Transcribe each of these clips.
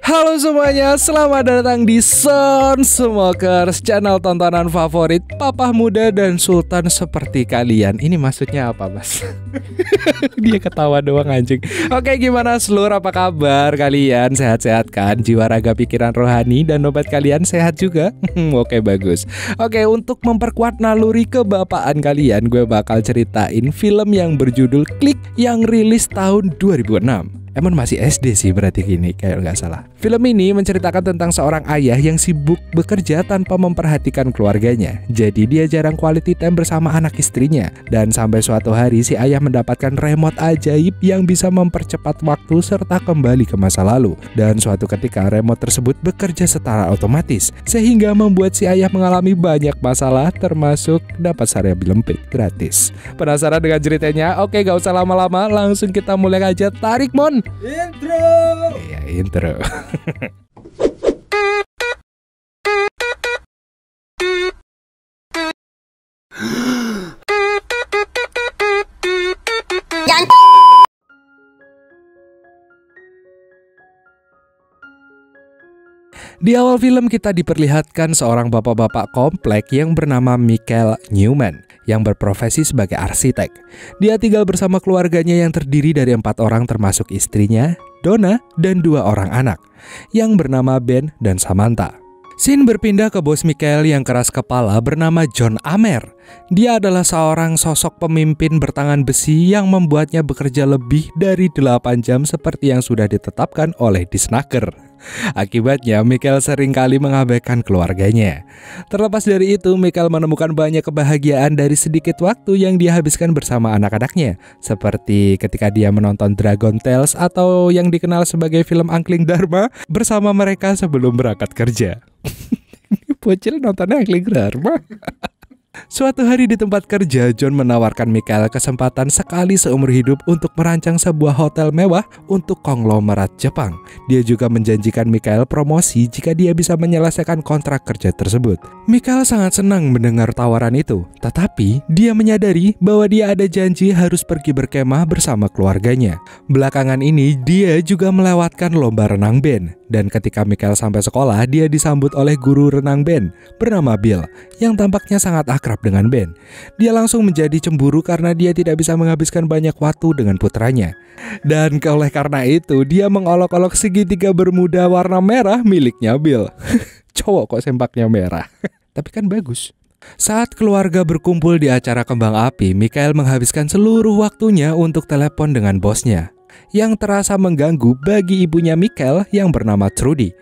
Halo semuanya, selamat datang di Son Smokers, channel tontonan favorit papa muda dan sultan seperti kalian. Ini maksudnya apa, Mas? Dia ketawa doang anjing. Oke, gimana seluruh, apa kabar kalian? Sehat-sehat kan? Jiwa raga pikiran rohani dan dompet kalian sehat juga? Oke, bagus. Oke, untuk memperkuat naluri kebapaan kalian, gue bakal ceritain film yang berjudul Klik yang rilis tahun 2006. Emang masih SD sih berarti gini, kayak nggak salah. Film ini menceritakan tentang seorang ayah yang sibuk bekerja tanpa memperhatikan keluarganya. Jadi dia jarang quality time bersama anak istrinya. Dan sampai suatu hari si ayah mendapatkan remote ajaib yang bisa mempercepat waktu serta kembali ke masa lalu. Dan suatu ketika remote tersebut bekerja secara otomatis, sehingga membuat si ayah mengalami banyak masalah, termasuk dapat Sariabi Lempit gratis. Penasaran dengan ceritanya? Oke, gak usah lama-lama, langsung kita mulai aja. Tarik mon! Intro. Iya, intro. Di awal film kita diperlihatkan seorang bapak-bapak komplek yang bernama Michael Newman yang berprofesi sebagai arsitek. Dia tinggal bersama keluarganya yang terdiri dari 4 orang termasuk istrinya, Donna, dan 2 orang anak yang bernama Ben dan Samantha. Scene berpindah ke bos Michael yang keras kepala bernama John Amer. Dia adalah seorang sosok pemimpin bertangan besi yang membuatnya bekerja lebih dari 8 jam seperti yang sudah ditetapkan oleh Disnaker. Akibatnya, Michael seringkali mengabaikan keluarganya. Terlepas dari itu, Michael menemukan banyak kebahagiaan dari sedikit waktu yang dia habiskan bersama anak-anaknya. Seperti ketika dia menonton Dragon Tales atau yang dikenal sebagai film Angkling Dharma bersama mereka sebelum berangkat kerja. Bocil nontonnya Angkling Dharma. Suatu hari di tempat kerja, John menawarkan Michael kesempatan sekali seumur hidup untuk merancang sebuah hotel mewah untuk konglomerat Jepang. Dia juga menjanjikan Michael promosi jika dia bisa menyelesaikan kontrak kerja tersebut. Michael sangat senang mendengar tawaran itu, tetapi dia menyadari bahwa dia ada janji harus pergi berkemah bersama keluarganya. Belakangan ini, dia juga melewatkan lomba renang band. Dan ketika Michael sampai sekolah, dia disambut oleh guru renang Ben bernama Bill yang tampaknya sangat akrab dengan Ben. Dia langsung menjadi cemburu karena dia tidak bisa menghabiskan banyak waktu dengan putranya. Dan oleh karena itu, dia mengolok-olok segitiga bermuda warna merah miliknya Bill. Cowok kok sempaknya merah. Tapi kan bagus. Saat keluarga berkumpul di acara kembang api, Michael menghabiskan seluruh waktunya untuk telepon dengan bosnya yang terasa mengganggu bagi ibunya Michael yang bernama Trudy.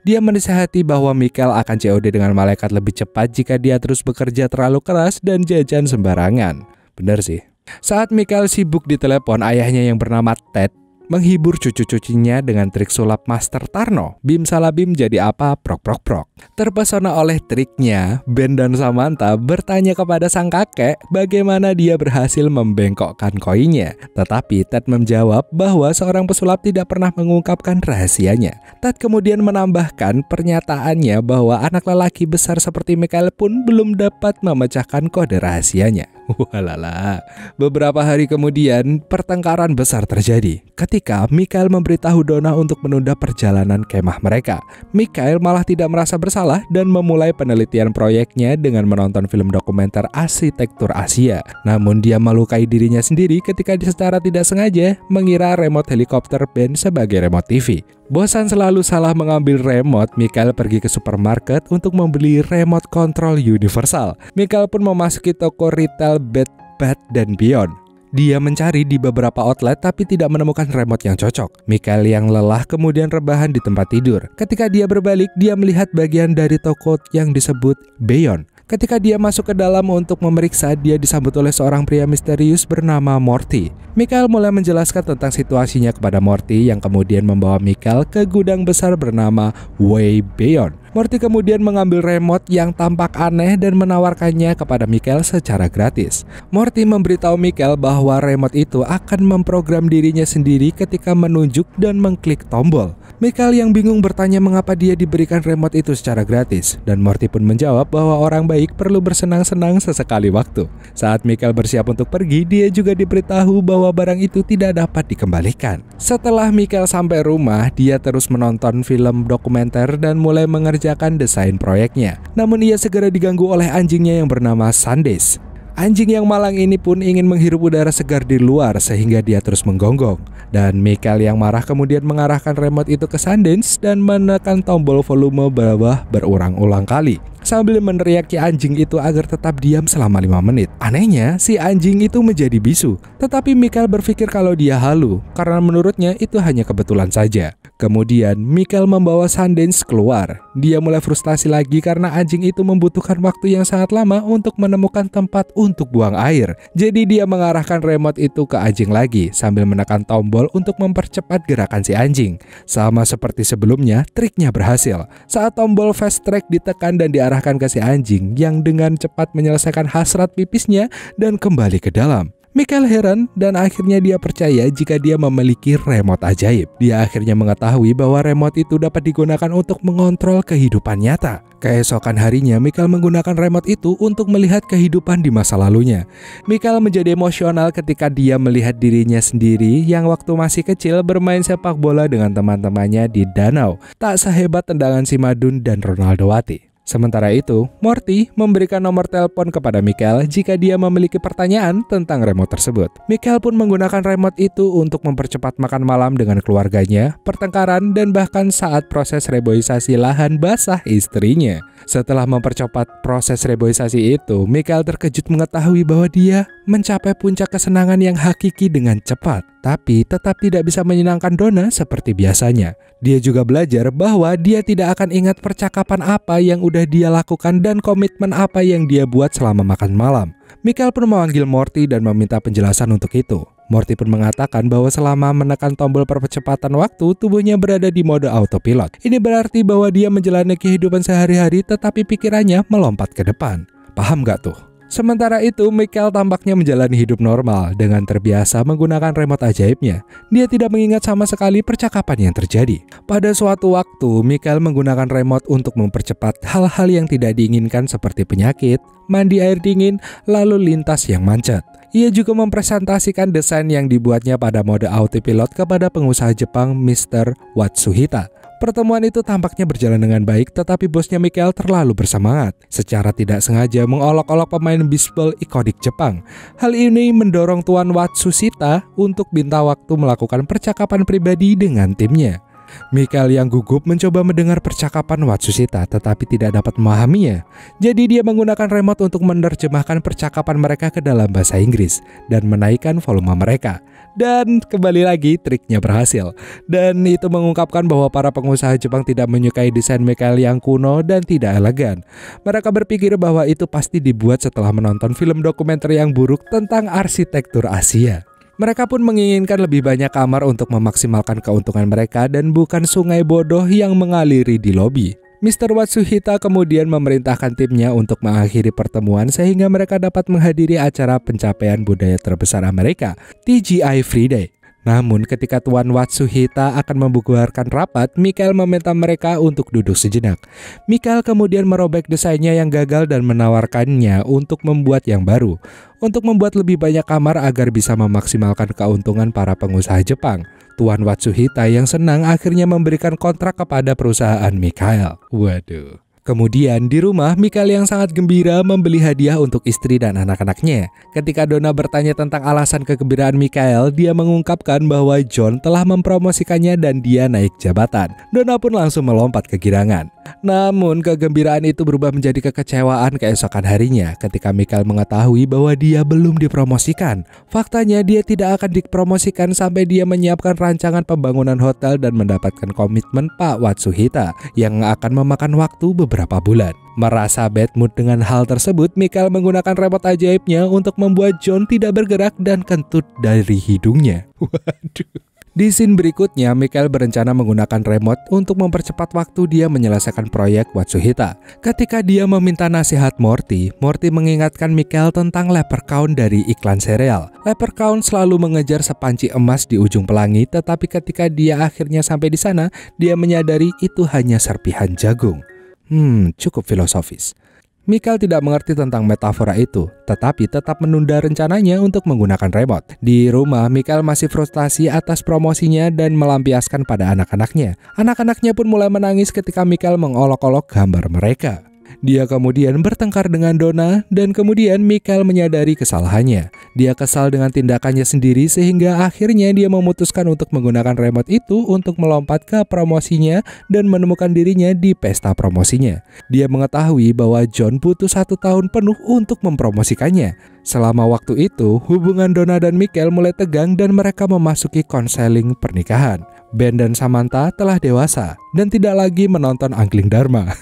Dia menasihati bahwa Michael akan COD dengan malaikat lebih cepat jika dia terus bekerja terlalu keras dan jajan sembarangan. Benar sih. Saat Michael sibuk di telepon, ayahnya yang bernama Ted menghibur cucu-cucunya dengan trik sulap Master Tarno. Bim salah bim jadi apa? Prok prok prok. Terpesona oleh triknya, Ben dan Samantha bertanya kepada sang kakek bagaimana dia berhasil membengkokkan koinnya. Tetapi Ted menjawab bahwa seorang pesulap tidak pernah mengungkapkan rahasianya. Ted kemudian menambahkan pernyataannya bahwa anak lelaki besar seperti Michael pun belum dapat memecahkan kode rahasianya. Walala. Beberapa hari kemudian, pertengkaran besar terjadi ketika Michael memberitahu Donna untuk menunda perjalanan kemah mereka. Michael malah tidak merasa bersalah dan memulai penelitian proyeknya dengan menonton film dokumenter arsitektur Asia. Namun dia melukai dirinya sendiri ketika secara tidak sengaja mengira remote helikopter Ben sebagai remote TV. Bosan selalu salah mengambil remote, Michael pergi ke supermarket untuk membeli remote control universal. Michael pun memasuki toko retail Bed Bath & Beyond. Dia mencari di beberapa outlet tapi tidak menemukan remote yang cocok. Michael yang lelah kemudian rebahan di tempat tidur. Ketika dia berbalik, dia melihat bagian dari toko yang disebut Beyond. Ketika dia masuk ke dalam untuk memeriksa, dia disambut oleh seorang pria misterius bernama Morty. Michael mulai menjelaskan tentang situasinya kepada Morty yang kemudian membawa Michael ke gudang besar bernama Way Beyond. Morty kemudian mengambil remote yang tampak aneh dan menawarkannya kepada Michael secara gratis. Morty memberitahu Michael bahwa remote itu akan memprogram dirinya sendiri ketika menunjuk dan mengklik tombol. Michael yang bingung bertanya mengapa dia diberikan remote itu secara gratis, dan Morty pun menjawab bahwa orang baik perlu bersenang-senang sesekali waktu. Saat Michael bersiap untuk pergi, dia juga diberitahu bahwa barang itu tidak dapat dikembalikan. Setelah Michael sampai rumah, dia terus menonton film dokumenter dan mulai mengerjakan desain proyeknya. Namun ia segera diganggu oleh anjingnya yang bernama Sundays. Anjing yang malang ini pun ingin menghirup udara segar di luar sehingga dia terus menggonggong. Dan Michael yang marah kemudian mengarahkan remote itu ke Sundance dan menekan tombol volume bawah berulang-ulang kali sambil meneriaki anjing itu agar tetap diam selama 5 menit. Anehnya, si anjing itu menjadi bisu, tetapi Michael berpikir kalau dia halu karena menurutnya itu hanya kebetulan saja. Kemudian Michael membawa Sundance keluar. Dia mulai frustasi lagi karena anjing itu membutuhkan waktu yang sangat lama untuk menemukan tempat untuk buang air. Jadi dia mengarahkan remote itu ke anjing lagi sambil menekan tombol untuk mempercepat gerakan si anjing. Sama seperti sebelumnya, triknya berhasil. Saat tombol fast track ditekan dan diarahkan ke si anjing yang dengan cepat menyelesaikan hasrat pipisnya dan kembali ke dalam. Michael heran dan akhirnya dia percaya jika dia memiliki remote ajaib. Dia akhirnya mengetahui bahwa remote itu dapat digunakan untuk mengontrol kehidupan nyata. Keesokan harinya, Michael menggunakan remote itu untuk melihat kehidupan di masa lalunya. Michael menjadi emosional ketika dia melihat dirinya sendiri yang waktu masih kecil bermain sepak bola dengan teman-temannya di danau. Tak sehebat tendangan si Madun dan Ronaldowati. Sementara itu, Morty memberikan nomor telepon kepada Michael jika dia memiliki pertanyaan tentang remote tersebut. Michael pun menggunakan remote itu untuk mempercepat makan malam dengan keluarganya, pertengkaran, dan bahkan saat proses reboisasi lahan basah istrinya. Setelah mempercepat proses reboisasi itu, Michael terkejut mengetahui bahwa dia mencapai puncak kesenangan yang hakiki dengan cepat, tapi tetap tidak bisa menyenangkan Donna seperti biasanya. Dia juga belajar bahwa dia tidak akan ingat percakapan apa yang udah dia lakukan dan komitmen apa yang dia buat selama makan malam. Michael pun memanggil Morty dan meminta penjelasan untuk itu. Morty pun mengatakan bahwa selama menekan tombol percepatan waktu, tubuhnya berada di mode autopilot. Ini berarti bahwa dia menjalani kehidupan sehari-hari tetapi pikirannya melompat ke depan. Paham gak tuh? Sementara itu, Michael tampaknya menjalani hidup normal dengan terbiasa menggunakan remote ajaibnya. Dia tidak mengingat sama sekali percakapan yang terjadi. Pada suatu waktu, Michael menggunakan remote untuk mempercepat hal-hal yang tidak diinginkan seperti penyakit, mandi air dingin, lalu lintas yang macet. Ia juga mempresentasikan desain yang dibuatnya pada mode autopilot kepada pengusaha Jepang Mr. Watsuhita. Pertemuan itu tampaknya berjalan dengan baik, tetapi bosnya Michael terlalu bersemangat. Secara tidak sengaja mengolok-olok pemain bisbol ikonik Jepang. Hal ini mendorong Tuan Watsuhita untuk minta waktu melakukan percakapan pribadi dengan timnya. Michael yang gugup mencoba mendengar percakapan Watsuhita tetapi tidak dapat memahaminya. Jadi dia menggunakan remote untuk menerjemahkan percakapan mereka ke dalam bahasa Inggris dan menaikkan volume mereka. Dan kembali lagi triknya berhasil. Dan itu mengungkapkan bahwa para pengusaha Jepang tidak menyukai desain Michael yang kuno dan tidak elegan. Mereka berpikir bahwa itu pasti dibuat setelah menonton film dokumenter yang buruk tentang arsitektur Asia. Mereka pun menginginkan lebih banyak kamar untuk memaksimalkan keuntungan mereka dan bukan sungai bodoh yang mengaliri di lobi. Mr. Watsuhita kemudian memerintahkan timnya untuk mengakhiri pertemuan sehingga mereka dapat menghadiri acara pencapaian budaya terbesar Amerika, TGI Friday. Namun ketika Tuan Watsuhita akan membubarkan rapat, Michael meminta mereka untuk duduk sejenak. Michael kemudian merobek desainnya yang gagal dan menawarkannya untuk membuat yang baru, untuk membuat lebih banyak kamar agar bisa memaksimalkan keuntungan para pengusaha Jepang. Tuan Watsuhita yang senang akhirnya memberikan kontrak kepada perusahaan Michael. Waduh. Kemudian di rumah, Michael yang sangat gembira membeli hadiah untuk istri dan anak-anaknya. Ketika Donna bertanya tentang alasan kegembiraan Michael, dia mengungkapkan bahwa John telah mempromosikannya dan dia naik jabatan. Donna pun langsung melompat kegirangan. Namun kegembiraan itu berubah menjadi kekecewaan keesokan harinya ketika Michael mengetahui bahwa dia belum dipromosikan. Faktanya dia tidak akan dipromosikan sampai dia menyiapkan rancangan pembangunan hotel dan mendapatkan komitmen Pak Watsuhita yang akan memakan waktu beberapa bulan. Merasa bad mood dengan hal tersebut, Michael menggunakan remote ajaibnya untuk membuat John tidak bergerak dan kentut dari hidungnya. Waduh. Di scene berikutnya, Michael berencana menggunakan remote untuk mempercepat waktu dia menyelesaikan proyek Watsuhita. Ketika dia meminta nasihat Morty mengingatkan Michael tentang leprechaun dari iklan sereal. Leprechaun selalu mengejar sepanci emas di ujung pelangi, tetapi ketika dia akhirnya sampai di sana, dia menyadari itu hanya serpihan jagung. Cukup filosofis. Michael tidak mengerti tentang metafora itu, tetapi tetap menunda rencananya untuk menggunakan remote. Di rumah, Michael masih frustasi atas promosinya dan melampiaskan pada anak-anaknya. Anak-anaknya pun mulai menangis ketika Michael mengolok-olok gambar mereka. Dia kemudian bertengkar dengan Donna dan kemudian Michael menyadari kesalahannya. Dia kesal dengan tindakannya sendiri sehingga akhirnya dia memutuskan untuk menggunakan remote itu untuk melompat ke promosinya dan menemukan dirinya di pesta promosinya. Dia mengetahui bahwa John butuh 1 tahun penuh untuk mempromosikannya. Selama waktu itu, hubungan Donna dan Michael mulai tegang dan mereka memasuki konseling pernikahan. Ben dan Samantha telah dewasa dan tidak lagi menonton Angling Dharma.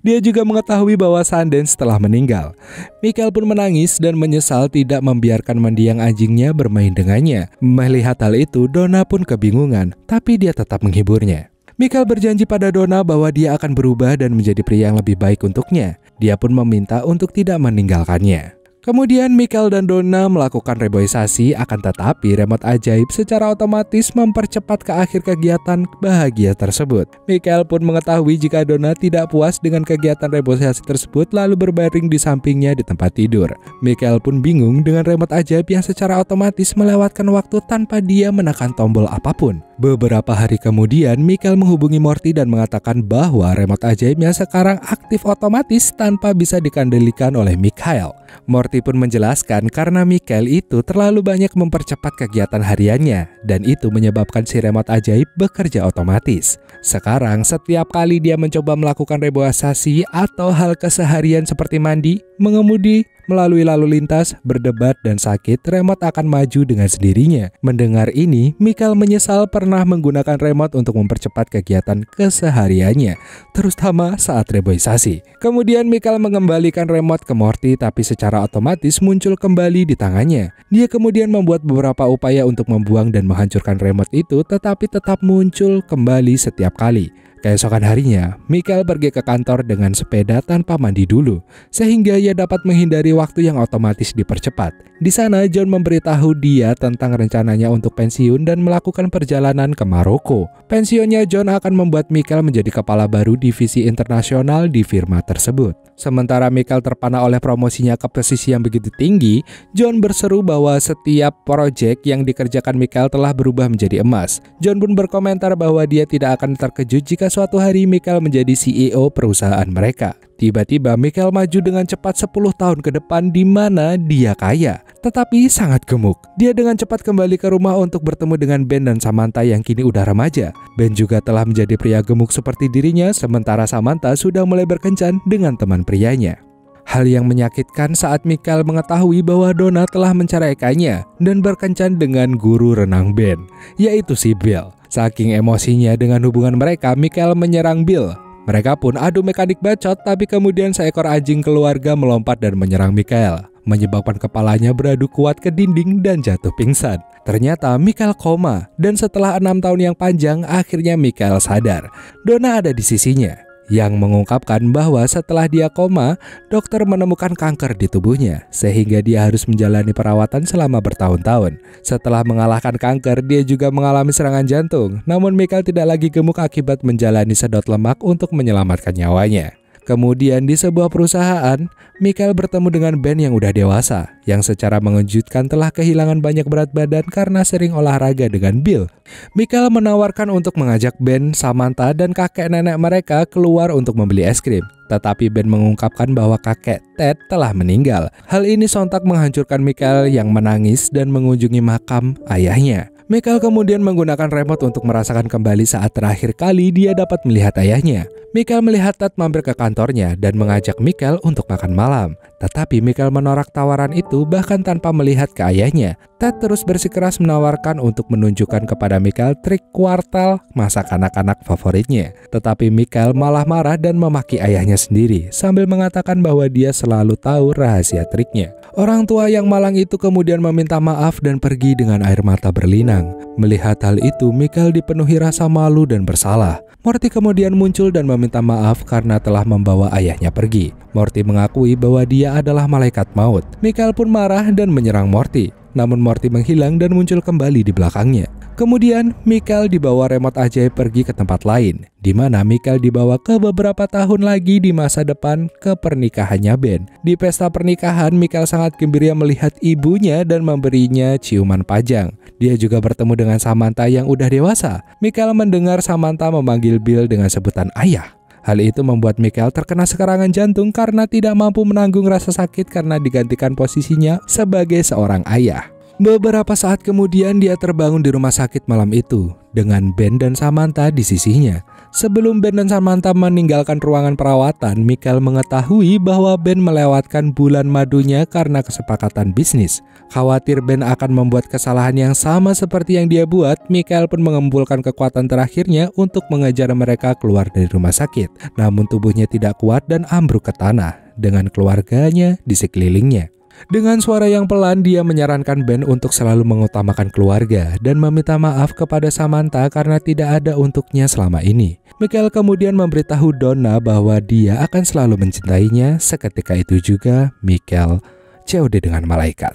Dia juga mengetahui bahwa Sundance telah meninggal. Michael pun menangis dan menyesal tidak membiarkan mendiang anjingnya bermain dengannya. Melihat hal itu, Donna pun kebingungan, tapi dia tetap menghiburnya. Michael berjanji pada Donna bahwa dia akan berubah dan menjadi pria yang lebih baik untuknya. Dia pun meminta untuk tidak meninggalkannya. Kemudian Michael dan Donna melakukan reboisasi, akan tetapi remote ajaib secara otomatis mempercepat ke akhir kegiatan bahagia tersebut. Michael pun mengetahui jika Donna tidak puas dengan kegiatan reboisasi tersebut lalu berbaring di sampingnya di tempat tidur. Michael pun bingung dengan remote ajaib yang secara otomatis melewatkan waktu tanpa dia menekan tombol apapun. Beberapa hari kemudian, Michael menghubungi Morty dan mengatakan bahwa remote ajaibnya sekarang aktif otomatis tanpa bisa dikendalikan oleh Michael. Morty pun menjelaskan karena Michael itu terlalu banyak mempercepat kegiatan hariannya dan itu menyebabkan si remote ajaib bekerja otomatis. Sekarang setiap kali dia mencoba melakukan reboisasi atau hal keseharian seperti mandi, mengemudi, melalui lalu lintas, berdebat, dan sakit, remote akan maju dengan sendirinya. Mendengar ini, Michael menyesal pernah menggunakan remote untuk mempercepat kegiatan kesehariannya, terutama saat reboisasi. Kemudian Michael mengembalikan remote ke Morty, tapi secara otomatis muncul kembali di tangannya. Dia kemudian membuat beberapa upaya untuk membuang dan menghancurkan remote itu, tetapi tetap muncul kembali setiap kali. Keesokan harinya, Michael pergi ke kantor dengan sepeda tanpa mandi dulu, sehingga ia dapat menghindari waktu yang otomatis dipercepat. Di sana, John memberitahu dia tentang rencananya untuk pensiun dan melakukan perjalanan ke Maroko. Pensiunnya John akan membuat Michael menjadi kepala baru divisi internasional di firma tersebut. Sementara Michael terpana oleh promosinya ke posisi yang begitu tinggi, John berseru bahwa setiap proyek yang dikerjakan Michael telah berubah menjadi emas. John pun berkomentar bahwa dia tidak akan terkejut jika suatu hari Michael menjadi CEO perusahaan mereka. Tiba-tiba Michael maju dengan cepat 10 tahun ke depan di mana dia kaya, tetapi sangat gemuk. Dia dengan cepat kembali ke rumah untuk bertemu dengan Ben dan Samantha yang kini udah remaja. Ben juga telah menjadi pria gemuk seperti dirinya, sementara Samantha sudah mulai berkencan dengan teman prianya. Hal yang menyakitkan saat Michael mengetahui bahwa Donna telah menceraikannya dan berkencan dengan guru renang Ben, yaitu si Bill. Saking emosinya dengan hubungan mereka, Michael menyerang Bill. Mereka pun adu mekanik bacot, tapi kemudian seekor anjing keluarga melompat dan menyerang Michael, menyebabkan kepalanya beradu kuat ke dinding dan jatuh pingsan. Ternyata Michael koma, dan setelah 6 tahun yang panjang, akhirnya Michael sadar. Donna ada di sisinya, yang mengungkapkan bahwa setelah dia koma, dokter menemukan kanker di tubuhnya, sehingga dia harus menjalani perawatan selama bertahun-tahun. Setelah mengalahkan kanker, dia juga mengalami serangan jantung, namun Michael tidak lagi gemuk akibat menjalani sedot lemak untuk menyelamatkan nyawanya. Kemudian di sebuah perusahaan, Michael bertemu dengan Ben yang udah dewasa, yang secara mengejutkan telah kehilangan banyak berat badan karena sering olahraga dengan Bill. Michael menawarkan untuk mengajak Ben, Samantha, dan kakek nenek mereka keluar untuk membeli es krim. Tetapi Ben mengungkapkan bahwa kakek Ted telah meninggal. Hal ini sontak menghancurkan Michael yang menangis dan mengunjungi makam ayahnya. Michael kemudian menggunakan remote untuk merasakan kembali saat terakhir kali dia dapat melihat ayahnya. Michael melihat Ted mampir ke kantornya dan mengajak Michael untuk makan malam. Tetapi Michael menolak tawaran itu bahkan tanpa melihat ke ayahnya. Ted terus bersikeras menawarkan untuk menunjukkan kepada Michael trik kuartal masak anak-anak favoritnya. Tetapi Michael malah marah dan memaki ayahnya sendiri sambil mengatakan bahwa dia selalu tahu rahasia triknya. Orang tua yang malang itu kemudian meminta maaf dan pergi dengan air mata berlinang. Melihat hal itu, Michael dipenuhi rasa malu dan bersalah. Morty kemudian muncul dan meminta maaf karena telah membawa ayahnya pergi. Morty mengakui bahwa dia adalah malaikat maut. Michael pun marah dan menyerang Morty. Namun Morty menghilang dan muncul kembali di belakangnya. Kemudian Michael dibawa remote ajaib pergi ke tempat lain, di mana Michael dibawa ke beberapa tahun lagi di masa depan ke pernikahannya Ben. Di pesta pernikahan, Michael sangat gembira melihat ibunya dan memberinya ciuman pajang. Dia juga bertemu dengan Samantha yang udah dewasa. Michael mendengar Samantha memanggil Bill dengan sebutan ayah. Hal itu membuat Michael terkena serangan jantung karena tidak mampu menanggung rasa sakit karena digantikan posisinya sebagai seorang ayah. Beberapa saat kemudian dia terbangun di rumah sakit malam itu dengan Ben dan Samantha di sisinya. Sebelum Ben dan Samantha meninggalkan ruangan perawatan, Michael mengetahui bahwa Ben melewatkan bulan madunya karena kesepakatan bisnis. Khawatir Ben akan membuat kesalahan yang sama seperti yang dia buat, Michael pun mengumpulkan kekuatan terakhirnya untuk mengejar mereka keluar dari rumah sakit. Namun tubuhnya tidak kuat dan ambruk ke tanah dengan keluarganya di sekelilingnya. Dengan suara yang pelan, dia menyarankan Ben untuk selalu mengutamakan keluarga dan meminta maaf kepada Samantha karena tidak ada untuknya selama ini. Michael kemudian memberitahu Donna bahwa dia akan selalu mencintainya. Seketika itu juga Michael COD dengan malaikat.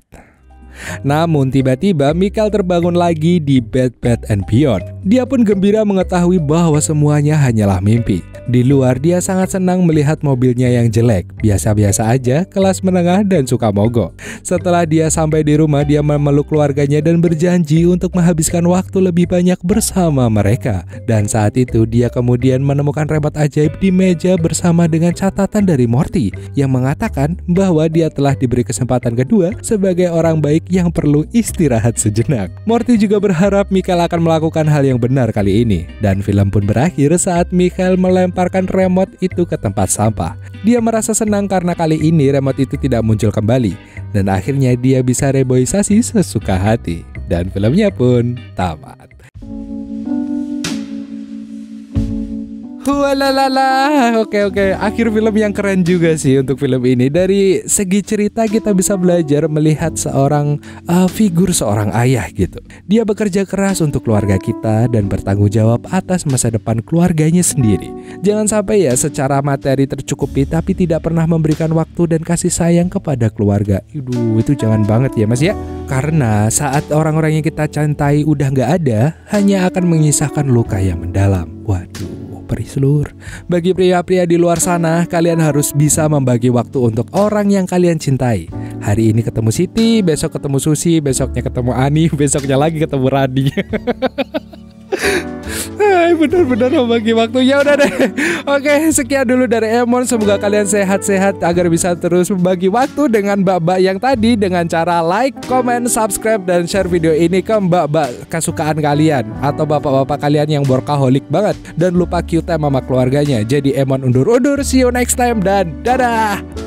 Namun tiba-tiba Michael terbangun lagi di Bed Bath & Beyond. Dia pun gembira mengetahui bahwa semuanya hanyalah mimpi. Di luar dia sangat senang melihat mobilnya yang jelek, biasa-biasa aja, kelas menengah dan suka mogok. Setelah dia sampai di rumah, dia memeluk keluarganya dan berjanji untuk menghabiskan waktu lebih banyak bersama mereka. Dan saat itu dia kemudian menemukan remote ajaib di meja bersama dengan catatan dari Morty yang mengatakan bahwa dia telah diberi kesempatan kedua sebagai orang baik yang perlu istirahat sejenak. Morty juga berharap Michael akan melakukan hal yang benar kali ini. Dan film pun berakhir saat Michael melemparkan remote itu ke tempat sampah. Dia merasa senang karena kali ini remote itu tidak muncul kembali. Dan akhirnya dia bisa reboisasi sesuka hati. Dan filmnya pun tamat. Walalala, oke. Akhir film yang keren juga sih untuk film ini. Dari segi cerita kita bisa belajar melihat seorang figur seorang ayah gitu. Dia bekerja keras untuk keluarga kita dan bertanggung jawab atas masa depan keluarganya sendiri. Jangan sampai ya secara materi tercukupi tapi tidak pernah memberikan waktu dan kasih sayang kepada keluarga. Itu jangan banget ya mas ya. Karena saat orang-orang yang kita cintai udah gak ada, hanya akan mengisahkan luka yang mendalam. Waduh. Perih seluruh. Bagi pria-pria di luar sana, kalian harus bisa membagi waktu untuk orang yang kalian cintai. Hari ini ketemu Siti, besok ketemu Susi, besoknya ketemu Ani, besoknya lagi ketemu Radi. Benar-benar membagi waktu. Ya udah deh. Oke, sekian dulu dari Emon. Semoga kalian sehat-sehat agar bisa terus membagi waktu dengan mbak-mbak yang tadi dengan cara like, comment, subscribe dan share video ini ke mbak-mbak kesukaan kalian atau bapak-bapak kalian yang workaholic banget dan lupa cute time sama keluarganya. Jadi Emon undur-undur. See you next time dan dadah.